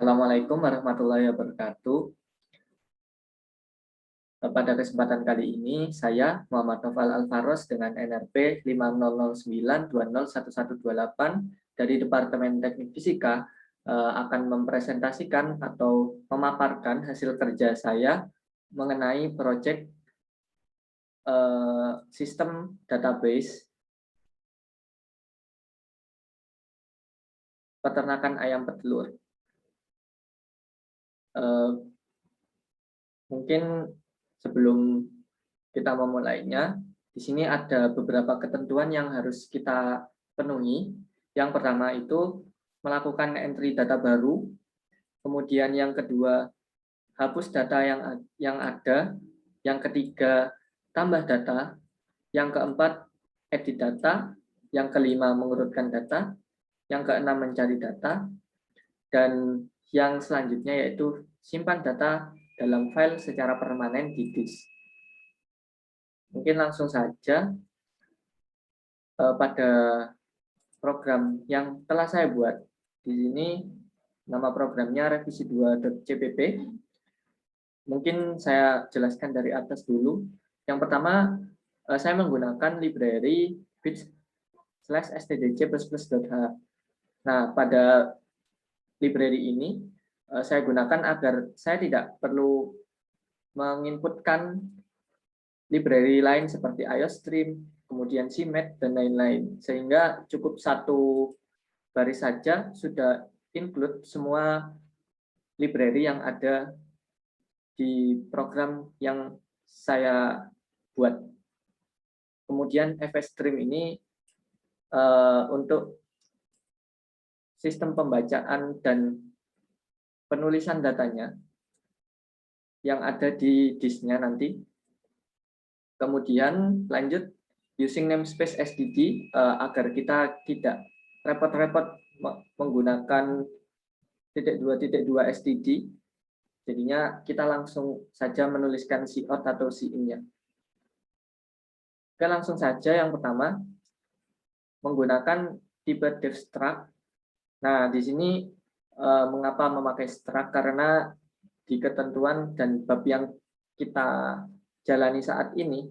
Assalamualaikum warahmatullahi wabarakatuh. Pada kesempatan kali ini, saya Muhammad Noval Alvaros dengan NRP 5009201128 dari Departemen Teknik Fisika akan mempresentasikan atau memaparkan hasil kerja saya mengenai proyek sistem database peternakan ayam petelur. Mungkin sebelum kita memulainya, di sini ada beberapa ketentuan yang harus kita penuhi. Yang pertama itu melakukan entry data baru, kemudian yang kedua hapus data yang ada, yang ketiga tambah data, yang keempat edit data, yang kelima mengurutkan data, yang keenam mencari data, dan yang selanjutnya yaitu simpan data dalam file secara permanen di disk. Mungkin langsung saja pada program yang telah saya buat. Di sini nama programnya revisi 2.cpp. Mungkin saya jelaskan dari atas dulu. Yang pertama, saya menggunakan library bit/stdc++.h. Nah, pada library ini saya gunakan agar saya tidak perlu menginputkan library lain seperti IOStream, kemudian CMake, dan lain-lain. Sehingga cukup satu baris saja sudah include semua library yang ada di program yang saya buat. Kemudian FStream ini untuk sistem pembacaan dan penulisan datanya yang ada di disknya nanti. Kemudian lanjut using namespace SDD agar kita tidak repot-repot menggunakan .2.2 STD. Jadinya kita langsung saja menuliskan cout atau cin-nya. Oke, langsung saja yang pertama menggunakan tipe dev struct. Nah, di sini mengapa memakai struct? Karena di ketentuan dan bab yang kita jalani saat ini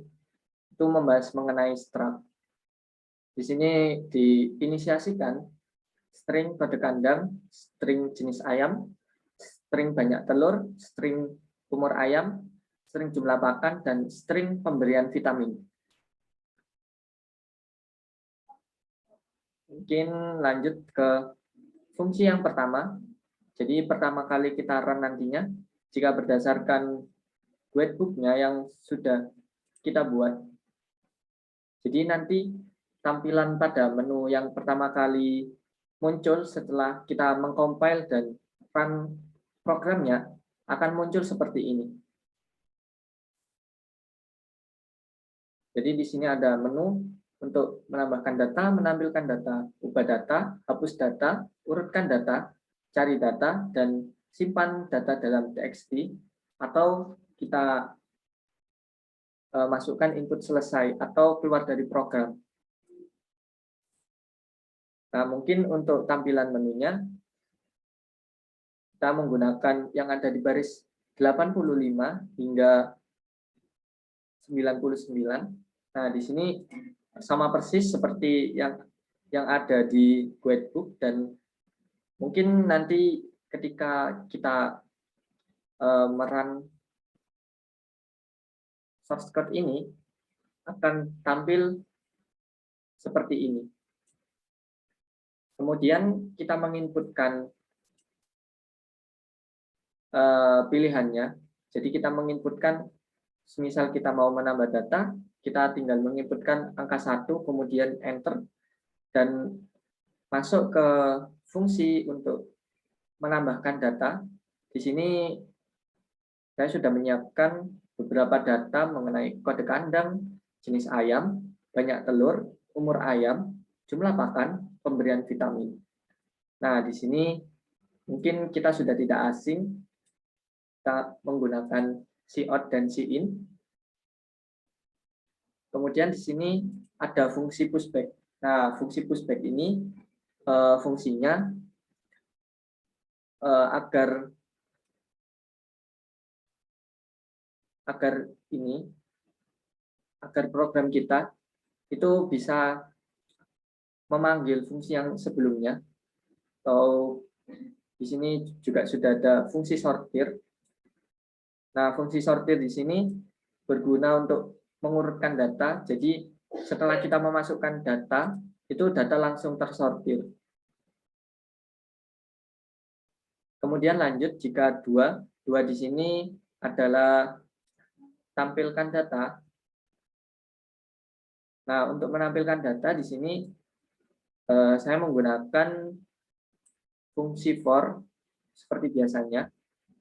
itu membahas mengenai struct. Di sini diinisiasikan string kode kandang, string jenis ayam, string banyak telur, string umur ayam, string jumlah pakan, dan string pemberian vitamin. Mungkin lanjut ke fungsi yang pertama. Jadi pertama kali kita run nantinya, jika berdasarkan guidebook-nya yang sudah kita buat. Jadi nanti tampilan pada menu yang pertama kali muncul setelah kita mengcompile dan run programnya akan muncul seperti ini. Jadi di sini ada menu untuk menambahkan data, menampilkan data, ubah data, hapus data, urutkan data, cari data, dan simpan data dalam txt, atau kita masukkan input selesai atau keluar dari program. Nah, mungkin untuk tampilan menunya, kita menggunakan yang ada di baris 85 hingga 99. Nah, di sini sama persis seperti yang ada di guidebook, dan mungkin nanti ketika kita merun source code ini akan tampil seperti ini. Kemudian kita menginputkan pilihannya. Jadi kita menginputkan, semisal kita mau menambah data, kita tinggal menginputkan angka 1, kemudian enter, dan masuk ke fungsi untuk menambahkan data. Di sini saya sudah menyiapkan beberapa data mengenai kode kandang, jenis ayam, banyak telur, umur ayam, jumlah pakan, pemberian vitamin. Nah, di sini mungkin kita sudah tidak asing, kita menggunakan cout dan cin. Kemudian di sini ada fungsi pushback. Nah, fungsi pushback ini fungsinya agar program kita itu bisa memanggil fungsi yang sebelumnya, atau di sini juga sudah ada fungsi sortir. Nah, fungsi sortir di sini berguna untuk mengurutkan data. Jadi setelah kita memasukkan data, itu data langsung tersortir. Kemudian lanjut, jika dua di sini adalah tampilkan data. Nah, untuk menampilkan data di sini saya menggunakan fungsi for seperti biasanya.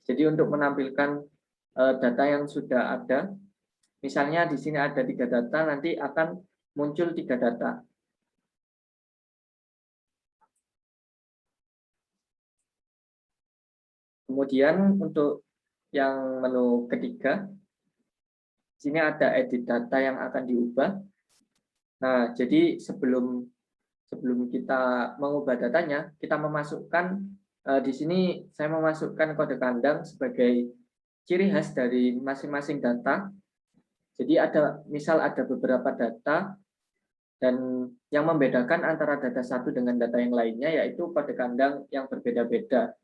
Jadi untuk menampilkan data yang sudah ada, misalnya di sini ada 3 data, nanti akan muncul 3 data. Kemudian untuk yang menu ketiga, di sini ada edit data yang akan diubah. Nah, jadi sebelum kita mengubah datanya, kita memasukkan di sini saya memasukkan kode kandang sebagai ciri khas dari masing-masing data. Jadi misal ada beberapa data, dan yang membedakan antara data satu dengan data yang lainnya yaitu kode kandang yang berbeda-beda.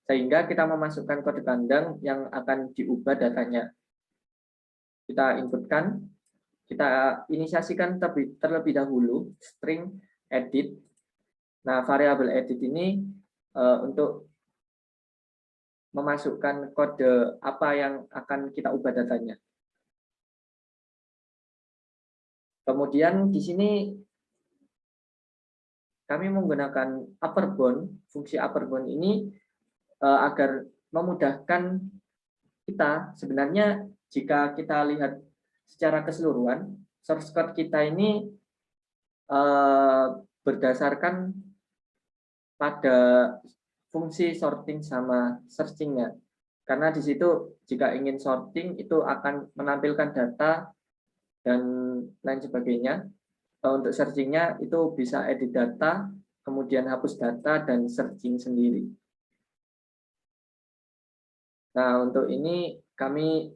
Sehingga kita memasukkan kode kandang yang akan diubah datanya. Kita inputkan, kita inisiasikan terlebih dahulu string edit. Nah, variabel edit ini untuk memasukkan kode apa yang akan kita ubah datanya. Kemudian di sini kami menggunakan upper bound, fungsi upper bound ini agar memudahkan kita. Sebenarnya jika kita lihat secara keseluruhan, source code kita ini berdasarkan pada fungsi sorting sama searching-nya. Karena di situ jika ingin sorting itu akan menampilkan data dan lain sebagainya. Untuk searching-nya itu bisa edit data, kemudian hapus data, dan searching sendiri. Nah, untuk ini kami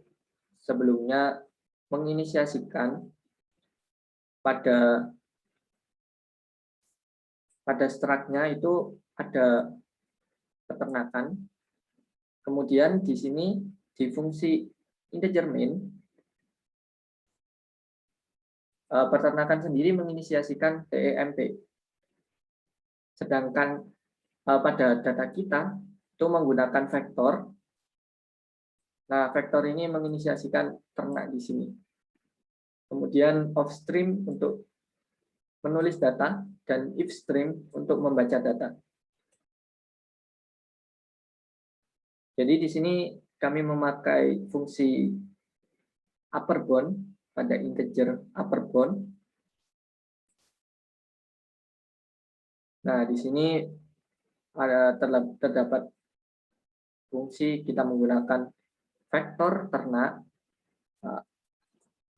sebelumnya menginisiasikan pada struct-nya itu ada peternakan. Kemudian di sini di fungsi integer main, peternakan sendiri menginisiasikan temp. Sedangkan pada data kita itu menggunakan vektor. Nah, vektor ini menginisiasikan ternak di sini. Kemudian offstream untuk menulis data dan ifstream untuk membaca data. Jadi di sini kami memakai fungsi upper bound pada integer upper bound. Nah, di sini terdapat fungsi kita menggunakan vektor ternak,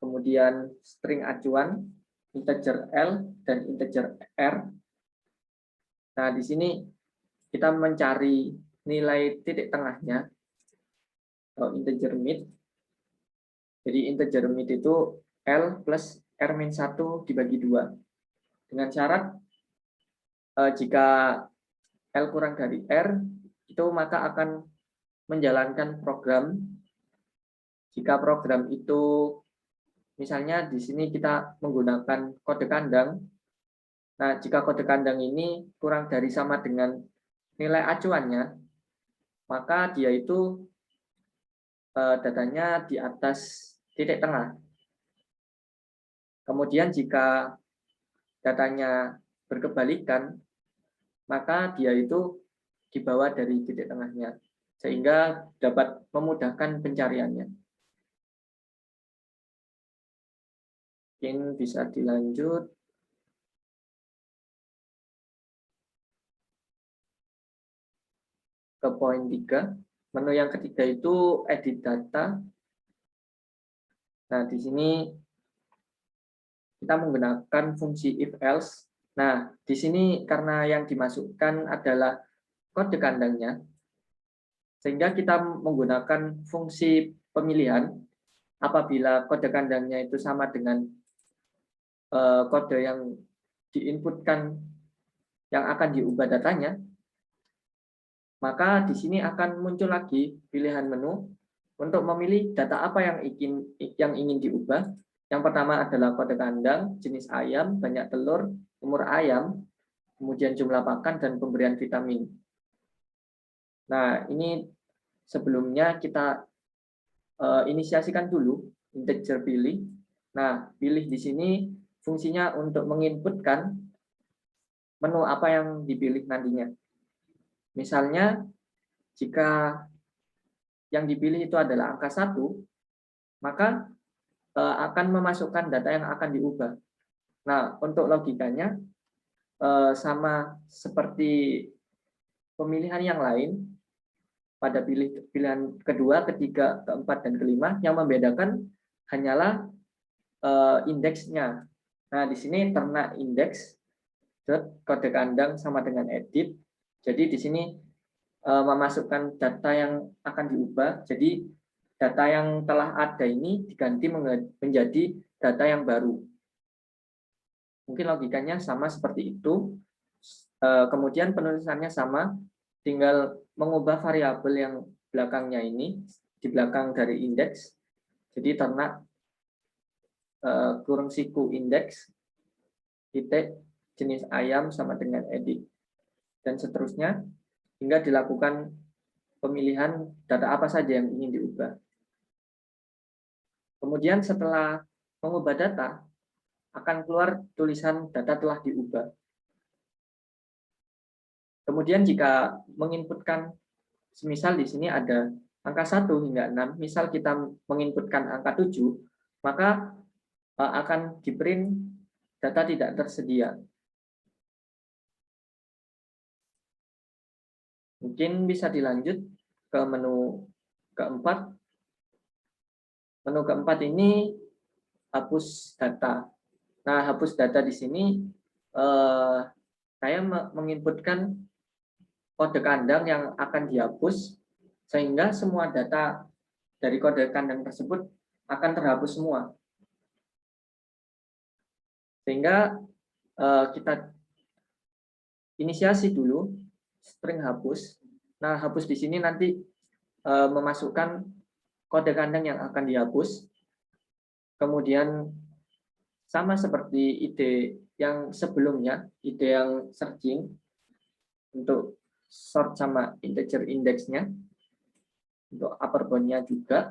kemudian string acuan, integer L dan integer R. Nah, di sini kita mencari nilai titik tengahnya atau integer mid. Jadi integer mid itu L plus R-1 dibagi 2. Dengan syarat jika L kurang dari R, itu maka akan menjalankan program. Jika program itu misalnya di sini kita menggunakan kode kandang. Nah, jika kode kandang ini kurang dari sama dengan nilai acuannya, maka dia itu datanya di atas titik tengah. Kemudian jika datanya berkebalikan, maka dia itu di bawah dari titik tengahnya, sehingga dapat memudahkan pencariannya. Mungkin bisa dilanjut. Ke poin 3. Menu yang ketiga itu edit data. Nah, di sini kita menggunakan fungsi if else. Nah, di sini karena yang dimasukkan adalah kode kandangnya, Sehingga kita menggunakan fungsi pemilihan apabila kode kandangnya itu sama dengan kode yang diinputkan yang akan diubah datanya, maka di sini akan muncul lagi pilihan menu untuk memilih data apa yang ingin diubah. Yang pertama adalah kode kandang, jenis ayam, banyak telur, umur ayam, kemudian jumlah pakan, dan pemberian vitamin. Nah, ini sebelumnya kita inisiasikan dulu integer pilih. Nah, pilih di sini fungsinya untuk menginputkan menu apa yang dipilih nantinya. Misalnya, jika yang dipilih itu adalah angka 1, maka akan memasukkan data yang akan diubah. Nah, untuk logikanya sama seperti pemilihan yang lain, pada pilihan kedua, ketiga, keempat, dan kelima, yang membedakan hanyalah indeksnya. Nah, di sini ternak indeks, kode kandang sama dengan edit. Jadi di sini memasukkan data yang akan diubah. Jadi data yang telah ada ini diganti menjadi data yang baru. Mungkin logikanya sama seperti itu. Kemudian penulisannya sama, tinggal mengubah variabel yang belakangnya ini, di belakang dari indeks. Jadi ternak kurung siku indeks, titik, jenis ayam sama dengan edit, dan seterusnya, hingga dilakukan pemilihan data apa saja yang ingin diubah. Kemudian setelah mengubah data, akan keluar tulisan data telah diubah. Kemudian jika menginputkan, semisal di sini ada angka 1 hingga 6, misal kita menginputkan angka 7, maka akan di-print data tidak tersedia. Mungkin bisa dilanjut ke menu keempat. Menu keempat ini hapus data. Nah, hapus data di sini saya menginputkan kode kandang yang akan dihapus, sehingga semua data dari kode kandang tersebut akan terhapus semua. Sehingga kita inisiasi dulu string hapus. Nah, hapus di sini nanti memasukkan kode kandang yang akan dihapus. Kemudian sama seperti ide yang sebelumnya, ide yang searching untuk sort sama integer indeksnya, untuk upper bound-nya juga.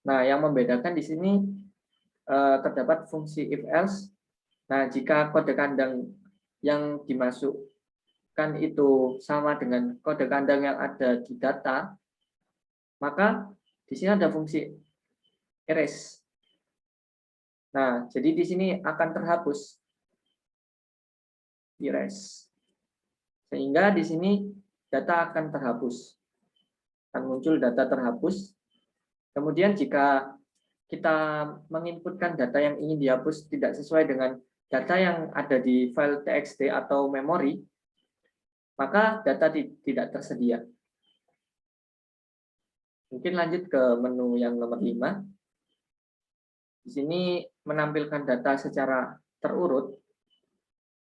Nah, yang membedakan di sini terdapat fungsi if else. Nah, jika kode kandang yang dimasukkan itu sama dengan kode kandang yang ada di data, maka di sini ada fungsi erase. Nah, jadi di sini akan terhapus erase. Sehingga di sini data akan terhapus. Akan muncul data terhapus. Kemudian jika kita menginputkan data yang ingin dihapus tidak sesuai dengan data yang ada di file txt atau memori, maka data tidak tersedia. Mungkin lanjut ke menu yang nomor 5. Di sini menampilkan data secara terurut.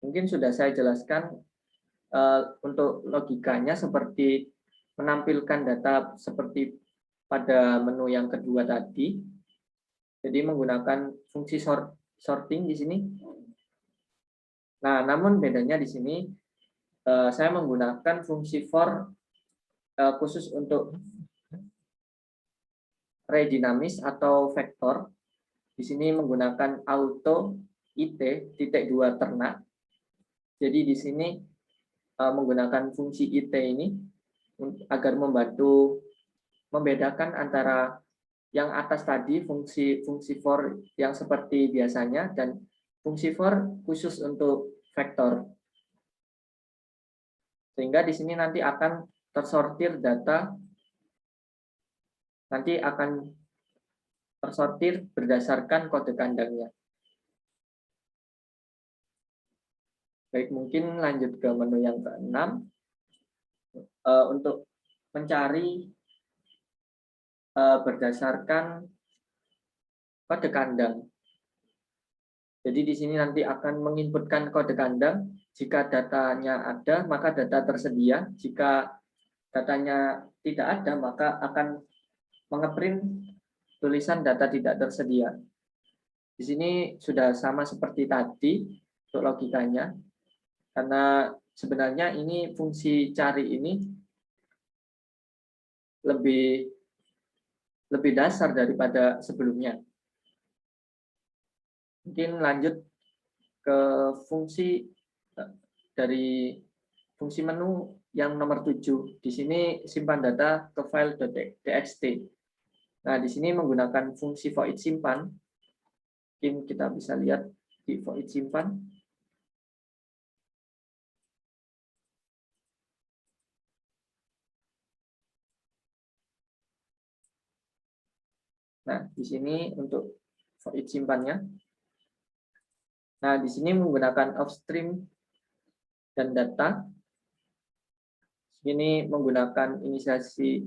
Mungkin sudah saya jelaskan untuk logikanya seperti menampilkan data seperti pada menu yang kedua tadi. Jadi menggunakan fungsi sorting di sini. Nah, namun bedanya di sini saya menggunakan fungsi for khusus untuk array dinamis atau vektor. Di sini menggunakan auto it titik 2 ternak. Jadi di sini menggunakan fungsi it ini agar membantu membedakan antara yang atas tadi fungsi for yang seperti biasanya dan fungsi for khusus untuk vektor. Sehingga di sini nanti akan tersortir data, nanti akan tersortir berdasarkan kode kandangnya. Baik, mungkin lanjut ke menu yang ke-6. Untuk mencari berdasarkan kode kandang. Jadi di sini nanti akan menginputkan kode kandang. Jika datanya ada, maka data tersedia. Jika datanya tidak ada, maka akan mengeprint tulisan data tidak tersedia. Di sini sudah sama seperti tadi untuk logikanya, karena sebenarnya ini fungsi cari ini lebih dasar daripada sebelumnya. Mungkin lanjut ke fungsi dari fungsi menu yang nomor 7. Di sini simpan data ke file .txt. Nah, di sini menggunakan fungsi void simpan. Mungkin kita bisa lihat di void simpan. Nah, di sini untuk void simpannya. Nah, di sini menggunakan offstream dan data. Ini menggunakan inisiasi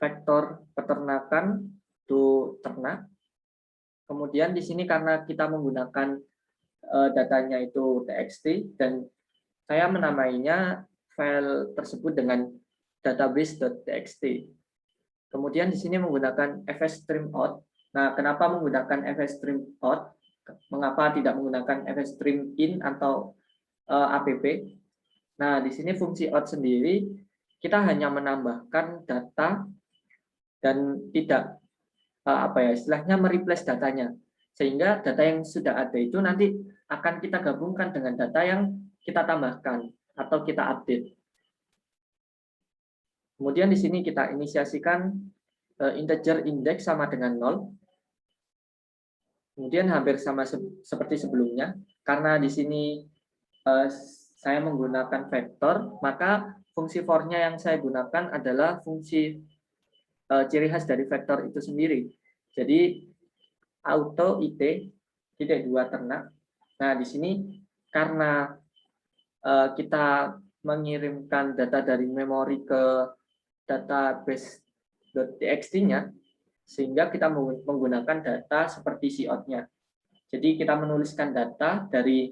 vektor peternakan to ternak. Kemudian di sini karena kita menggunakan datanya itu txt dan saya menamainya file tersebut dengan database.txt. Kemudian di sini menggunakan fstreamout. Nah, kenapa menggunakan fstreamout? Mengapa tidak menggunakan fstreamin atau app? Nah, di sini fungsi out sendiri kita hanya menambahkan data dan tidak istilahnya mereplace datanya. Sehingga data yang sudah ada itu nanti akan kita gabungkan dengan data yang kita tambahkan atau kita update. Kemudian di sini kita inisiasikan integer index sama dengan 0. Kemudian hampir sama seperti sebelumnya. Karena di sini saya menggunakan vektor, maka fungsi for-nya yang saya gunakan adalah fungsi ciri khas dari vektor itu sendiri. Jadi auto it (2 ternak). Nah, di sini karena kita mengirimkan data dari memori ke database.txt-nya, sehingga kita menggunakan data seperti cout-nya. Jadi kita menuliskan data dari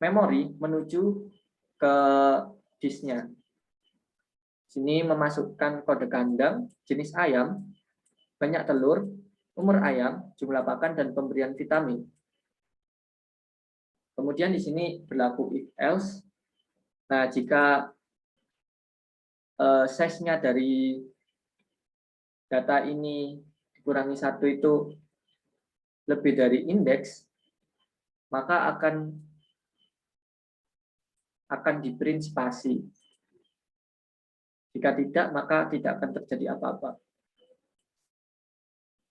memori menuju ke disk-nya. Sini memasukkan kode kandang, jenis ayam, banyak telur, umur ayam, jumlah pakan, dan pemberian vitamin. Kemudian di sini berlaku if else. Nah, jika size-nya dari data ini dikurangi 1 itu lebih dari indeks, maka akan di-print spasi. Jika tidak, maka tidak akan terjadi apa-apa.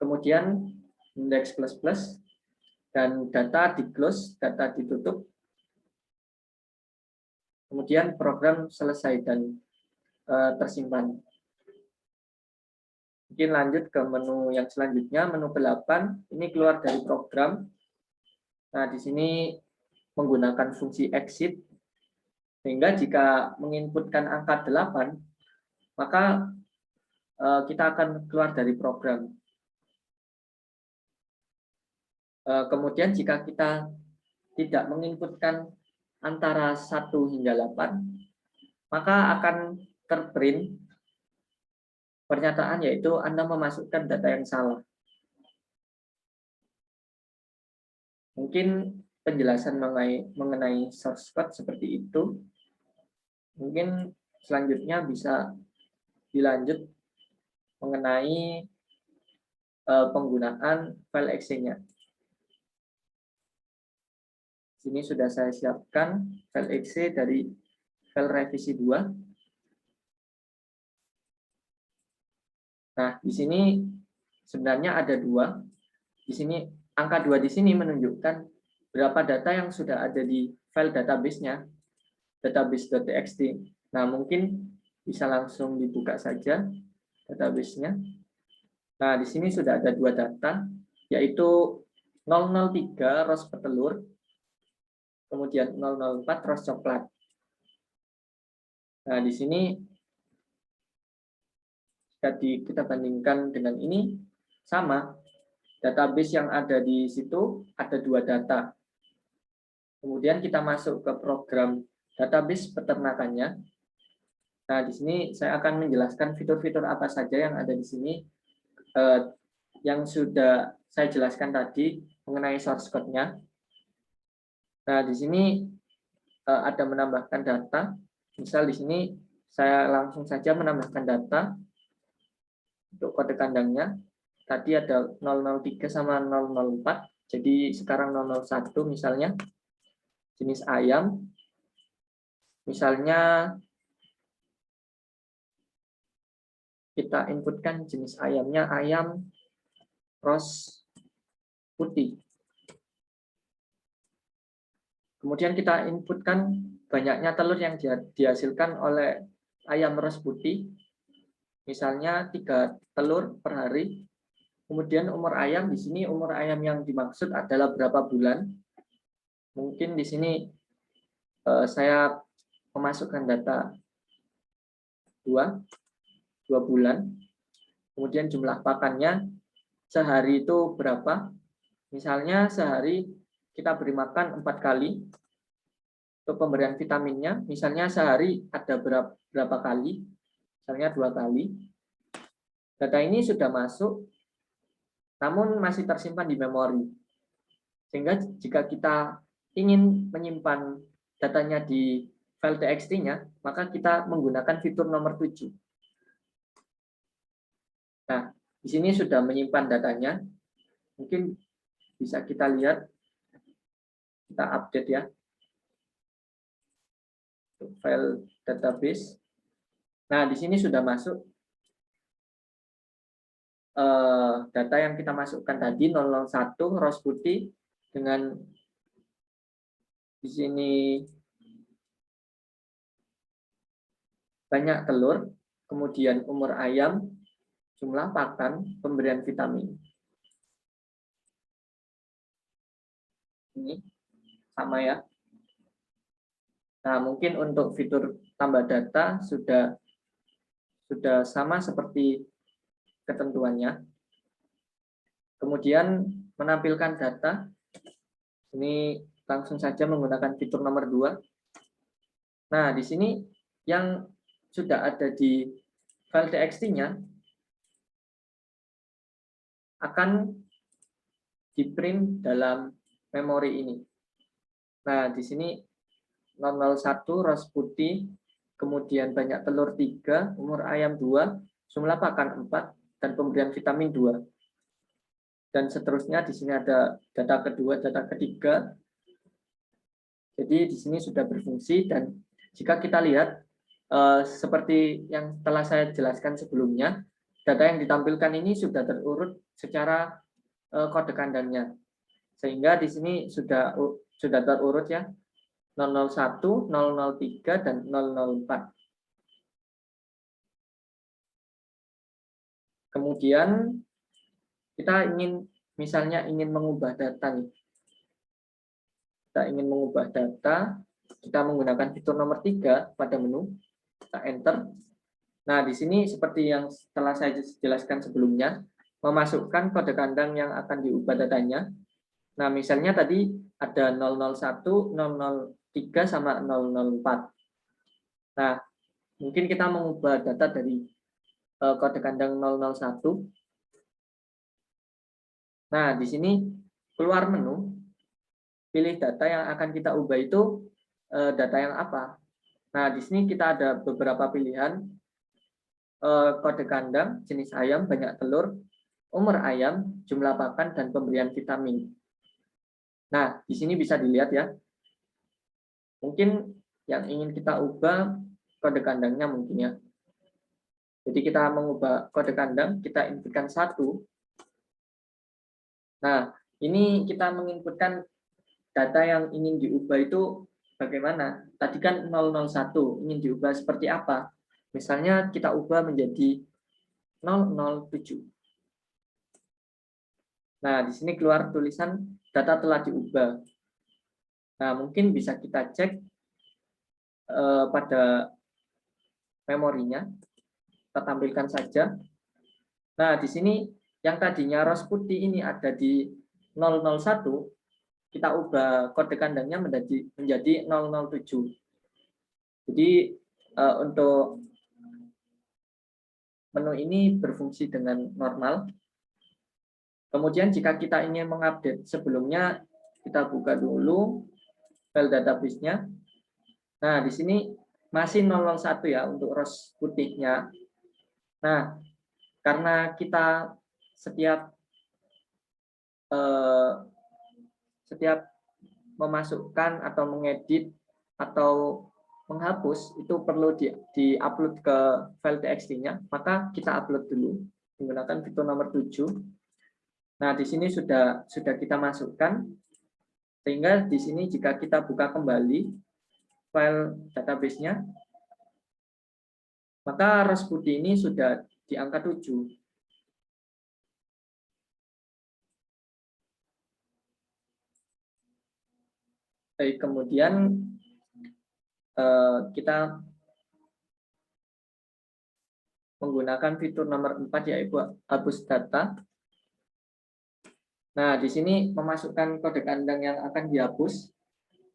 Kemudian indeks plus dan data di close, data ditutup. Kemudian program selesai dan tersimpan. Mungkin lanjut ke menu yang selanjutnya, menu ke-8. Ini keluar dari program. Nah, di sini menggunakan fungsi exit, sehingga jika menginputkan angka 8, maka kita akan keluar dari program. Kemudian jika kita tidak menginputkan antara 1 hingga 8, maka akan terprint pernyataan yaitu Anda memasukkan data yang salah. Mungkin penjelasan mengenai source code seperti itu. Mungkin selanjutnya bisa dilanjut mengenai penggunaan file exe-nya. Sini sudah saya siapkan file exe dari file revisi 2. Nah, di sini sebenarnya ada 2. Di sini angka 2 di sini menunjukkan berapa data yang sudah ada di file database-nya, database.txt. Nah, mungkin bisa langsung dibuka saja database-nya. Nah, di sini sudah ada 2 data, yaitu 003 ros petelur, kemudian 004 ros coklat. Nah, di sini Jadi kita bandingkan dengan ini, sama. Database yang ada di situ ada 2 data. Kemudian kita masuk ke program database peternakannya. Nah, di sini saya akan menjelaskan fitur-fitur apa saja yang ada di sini, yang sudah saya jelaskan tadi mengenai source code-nya. Nah, di sini ada menambahkan data. Misal di sini saya langsung saja menambahkan data untuk kode kandangnya. Tadi ada 003 sama 004. Jadi sekarang 001 misalnya. Jenis ayam. Misalnya kita inputkan jenis ayamnya ayam ros putih. Kemudian kita inputkan banyaknya telur yang dihasilkan oleh ayam ros putih. Misalnya 3 telur per hari. Kemudian umur ayam, di sini umur ayam yang dimaksud adalah berapa bulan. Mungkin di sini saya memasukkan data 2 bulan. Kemudian jumlah pakannya sehari itu berapa. Misalnya sehari kita beri makan 4 kali. Untuk pemberian vitaminnya, misalnya sehari ada berapa kali, misalnya 2 kali. Data ini sudah masuk, namun masih tersimpan di memori. Sehingga jika kita ingin menyimpan datanya di file txt-nya, maka kita menggunakan fitur nomor 7. Nah, di sini sudah menyimpan datanya. Mungkin bisa kita lihat, kita update ya. File database. Nah, di sini sudah masuk data yang kita masukkan tadi 001 ros putih dengan di sini banyak telur, kemudian umur ayam, jumlah pakan, pemberian vitamin. Ini sama ya. Nah, mungkin untuk fitur tambah data sudah sama seperti ketentuannya. Kemudian menampilkan data. Ini langsung saja menggunakan fitur nomor 2. Nah, di sini yang sudah ada di file txt-nya akan di-print dalam memori ini. Nah, di sini 001 ros putih, kemudian banyak telur 3, umur ayam 2, jumlah pakan 4, dan pemberian vitamin 2. Dan seterusnya di sini ada data kedua, data ketiga. Jadi di sini sudah berfungsi, dan jika kita lihat seperti yang telah saya jelaskan sebelumnya, data yang ditampilkan ini sudah terurut secara kode kandangnya. Sehingga di sini sudah terurut ya. 001, 003, dan 004. Kemudian kita misalnya ingin mengubah data nih. Kita ingin mengubah data, kita menggunakan fitur nomor 3 pada menu, kita enter. Nah, di sini seperti yang telah saya jelaskan sebelumnya, memasukkan kode kandang yang akan diubah datanya. Nah, misalnya tadi ada 001, 003, sama 004. Nah, mungkin kita mengubah data dari kode kandang 001. Nah, di sini keluar menu, pilih data yang akan kita ubah itu data yang apa. Nah, di sini kita ada beberapa pilihan, kode kandang, jenis ayam, banyak telur, umur ayam, jumlah pakan, dan pemberian vitamin. Nah, di sini bisa dilihat ya. Mungkin yang ingin kita ubah kode kandangnya mungkin ya. Jadi kita mengubah kode kandang, kita inputkan 1. Nah, ini kita menginputkan data yang ingin diubah itu bagaimana? Tadi kan 001, ingin diubah seperti apa? Misalnya kita ubah menjadi 007. Nah, di sini keluar tulisan data telah diubah. Nah, mungkin bisa kita cek pada memorinya. Kita tampilkan saja Nah, di sini yang tadinya ros putih ini ada di 001, kita ubah kode kandangnya menjadi 007. Jadi untuk menu ini berfungsi dengan normal. Kemudian jika kita ingin mengupdate sebelumnya, kita buka dulu file database-nya. Nah, di sini masih 001 ya untuk ros putihnya. Nah, karena kita setiap memasukkan atau mengedit atau menghapus itu perlu di-upload ke file txt-nya, maka kita upload dulu menggunakan fitur nomor 7. Nah, di sini sudah kita masukkan, sehingga di sini jika kita buka kembali file database-nya, maka ros putih ini sudah di angka 7. Baik, kemudian kita menggunakan fitur nomor 4 yaitu hapus data. Nah, di sini memasukkan kode kandang yang akan dihapus.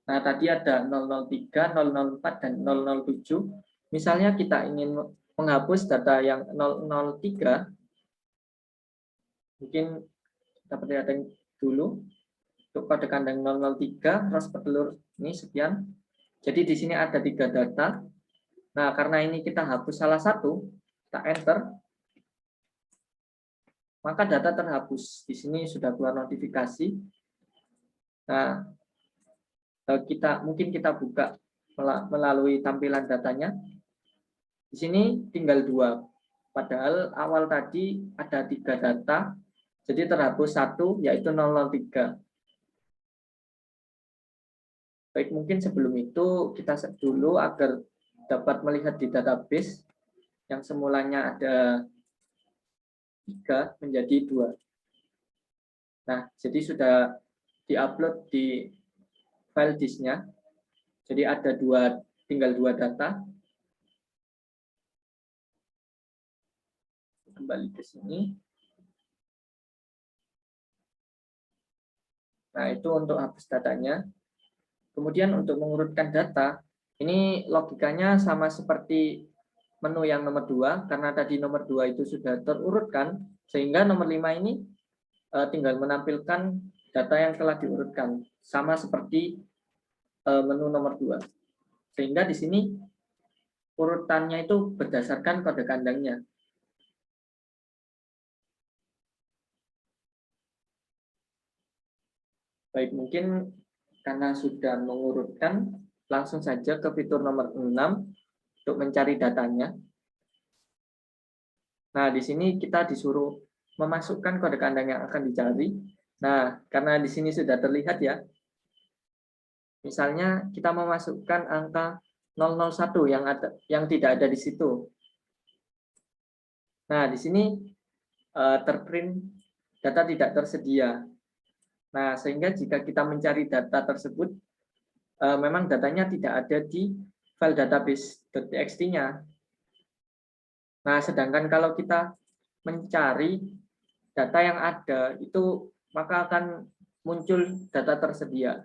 Nah, tadi ada 003, 004, dan 007. Misalnya kita ingin menghapus data yang 003, mungkin kita perlihatkan dulu. Untuk kode kandang 003, ros petelur ini sekian. Jadi di sini ada 3 data. Nah, karena ini kita hapus salah satu, kita enter, maka data terhapus. Di sini sudah keluar notifikasi. Nah, mungkin kita buka melalui tampilan datanya. Di sini tinggal 2. Padahal awal tadi ada 3 data, jadi terhapus 1 yaitu 003. Baik, mungkin sebelum itu kita set dulu agar dapat melihat di database yang semulanya ada 3 menjadi 2. Nah, jadi sudah diupload di file disk-nya. Jadi ada tinggal 2 data. Kembali ke sini. Nah, itu untuk hapus datanya. Kemudian untuk mengurutkan data, ini logikanya sama seperti menu yang nomor 2, karena tadi nomor 2 itu sudah terurutkan, sehingga nomor 5 ini tinggal menampilkan data yang telah diurutkan, sama seperti menu nomor 2. Sehingga di sini urutannya itu berdasarkan kode kandangnya. Baik, mungkin karena sudah mengurutkan, langsung saja ke fitur nomor 6 untuk mencari datanya. Nah, di sini kita disuruh memasukkan kode kandang yang akan dicari. Nah, karena di sini sudah terlihat ya, misalnya kita memasukkan angka 001 yang tidak ada di situ. Nah, di sini terprint data tidak tersedia. Nah, sehingga jika kita mencari data tersebut, memang datanya tidak ada di file database.txt-nya. Nah, sedangkan kalau kita mencari data yang ada, itu maka akan muncul data tersedia.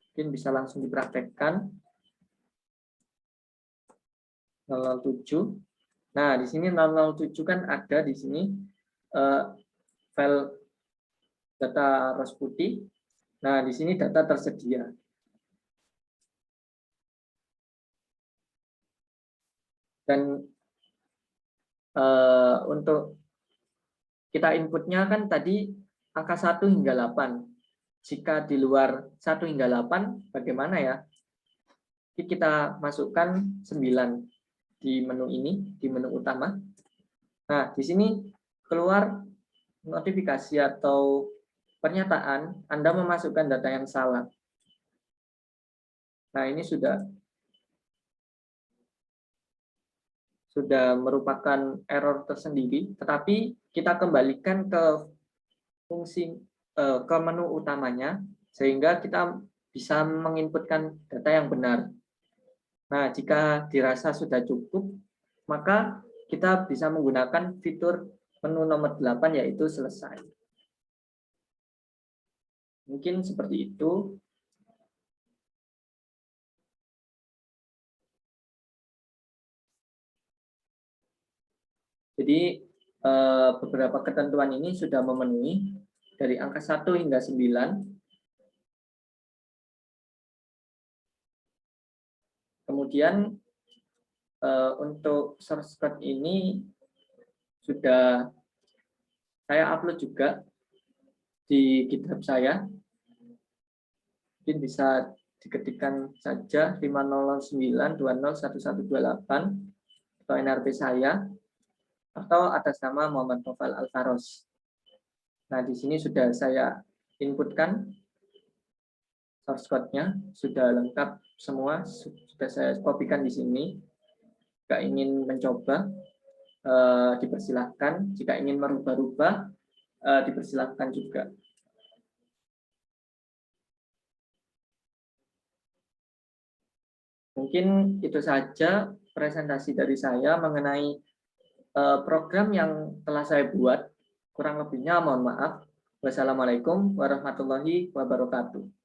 Mungkin bisa langsung dipraktekkan. 007. Nah, di sini 007 kan ada di sini file data ros putih. Nah, di sini data tersedia. Dan untuk kita inputnya kan tadi angka 1 hingga 8. Jika di luar 1 hingga 8, bagaimana ya? Kita masukkan 9 di menu ini, di menu utama. Nah, di sini keluar notifikasi atau pernyataan Anda memasukkan data yang salah. Nah, ini sudah merupakan error tersendiri, tetapi kita kembalikan ke fungsi ke menu utamanya sehingga kita bisa menginputkan data yang benar. Nah, jika dirasa sudah cukup, maka kita bisa menggunakan fitur menu nomor 8 yaitu selesai. Mungkin seperti itu. Jadi beberapa ketentuan ini sudah memenuhi dari angka 1 hingga 9. Kemudian untuk source code ini sudah saya upload juga di GitHub saya. Mungkin bisa diketikkan saja 5009201128 atau NRP saya, atau atas nama Muhammad Noval Alvaros. Nah, di sini sudah saya inputkan source code-nya, sudah lengkap semua, sudah saya kopikan di sini. Jika ingin mencoba, dipersilahkan. Jika ingin merubah-rubah, dipersilahkan juga. Mungkin itu saja presentasi dari saya mengenai program yang telah saya buat. Kurang lebihnya mohon maaf. Wassalamualaikum warahmatullahi wabarakatuh.